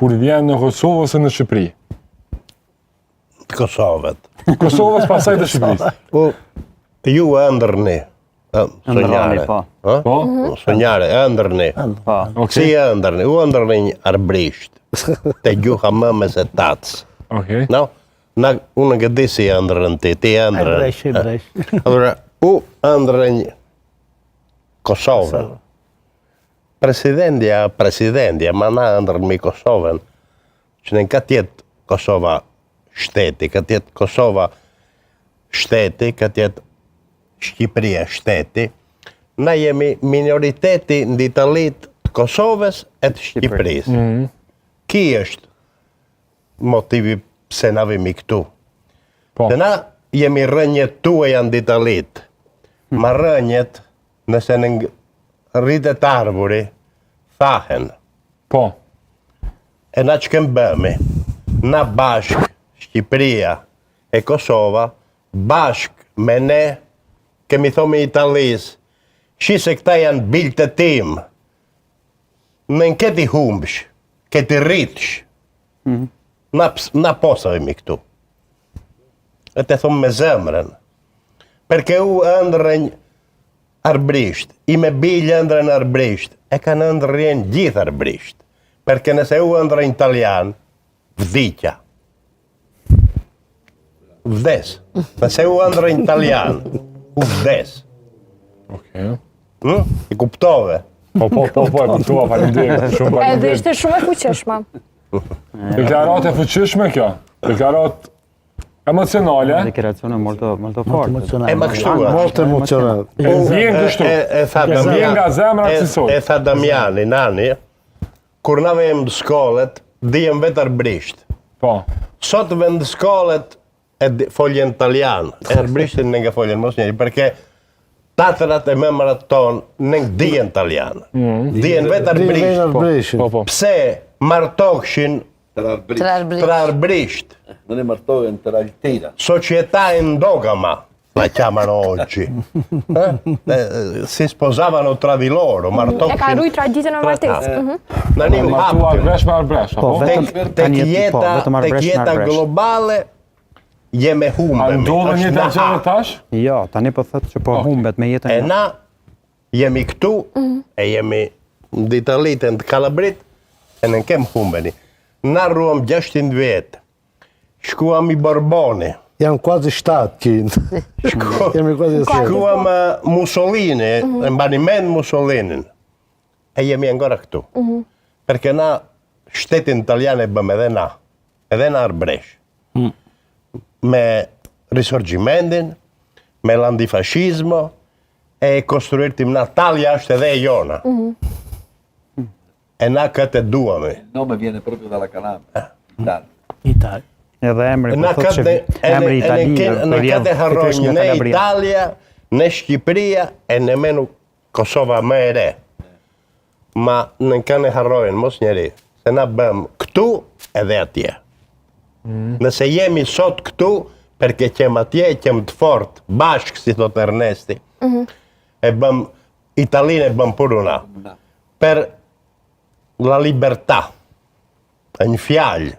kur vjen në Kosovë ose në Shqipëri? Kosovët. Kosovës pasaj të Shqipërisë. Po, ju e ndërni. Sonjare. Po? Sonjare, e ndërni. Si e ndërni? U ndërni një arbrisht. Te gjuha më me se tacë. Okej. No? Unë në këtë di si e ndërën ti e ndërën. E bresh. Allora, u ndërën Kosovën. Presidentja, ma na ndërën mi Kosovën, që në ka tjetë Kosova shteti, ka tjetë Kosova shteti, ka tjetë Shqipëria shteti, na jemi minoriteti në ditalit të Kosovës e të Shqipërisë. Ki është motivi pse na vimi këtu. Dhe na jemi rënjet tuaja në ditalit, ma rënjet nëse në rritet arburi, thahen. Po. E na që kemë bëmi, na bashk, Shqipëria e Kosova, bashk me ne, kemi thomi Italisë, shi se këta janë bilt e tim, në në këti humbsh, këti rritsh, na posavimi këtu. E te thomë me zemrën, perke u ëndrën arbrisht, i me bilë ëndrën arbrisht, e kanë ëndrën gjithë arbrisht, perke nëse u ëndrën italian, vdikja. Vdes. Nëse u ëndrën italian, u vdes. Okej. I kuptove? Po, e kuptova, faleminderit. Edhe ishte shumë e fuqishme. Deklaratë e fuqishme kjo. Deklaratë emocionale. Deklarazione molto forte. Ma kështu Molto emozionale. Vjen kështu. Vjen nga zemra si sot. E tha Damiani, nani, kur na vejmë në shkollet, dijem vetë arbrisht. Po. Sot vend shkollet e foljen italian, e arbrishtin në nga foljen mos njeri, perke tatërat e memrat tonë në dijen italian. Dijen vetë arbrisht. Po. Pse martokshin tra arbrisht? Non ne martohen tra altera. Società endogama, la chiamano oggi. Si sposavano tra di loro, E ka rujt traditën e martesës. Nani u Martuar hapti. bresh me arbresh, apo? Tek jeta globale, jeme A humbemi. ndodhe një të gjene tash? Jo, tani po thotë që po humbet me jetën. E na jemi këtu, e jemi në ditalitën të Kalabrit, e në kem humbeni. Na ruam 600 vjetë, shkuam i Borboni, Janë quasi 700. Jemi quasi 700. shkuam Mussolini, e mbani mend Mussolinin, e jemi ancora këtu. Perché na shtetin italian e bëm edhe na arbresh. Me risorgjimentin, me l'antifascismo, e kostruirtim na Talja është edhe e jona. E na këtë duami. Il nome viene proprio dalla Calabria. Italia. Edhe emri Na po thotë që emri Italia. Në këtë harronjë në Italia, në Shqipëria, e në menu Kosova më e re. Ma në kanë harrojnë, mos njeri, se na bëm këtu edhe atje. Nëse jemi sot këtu, perché qem atje, qem të fort, bashkë, si thot Ernesti, e bëm, Italinë e bëm puruna. Per la libertà, e një fjallë,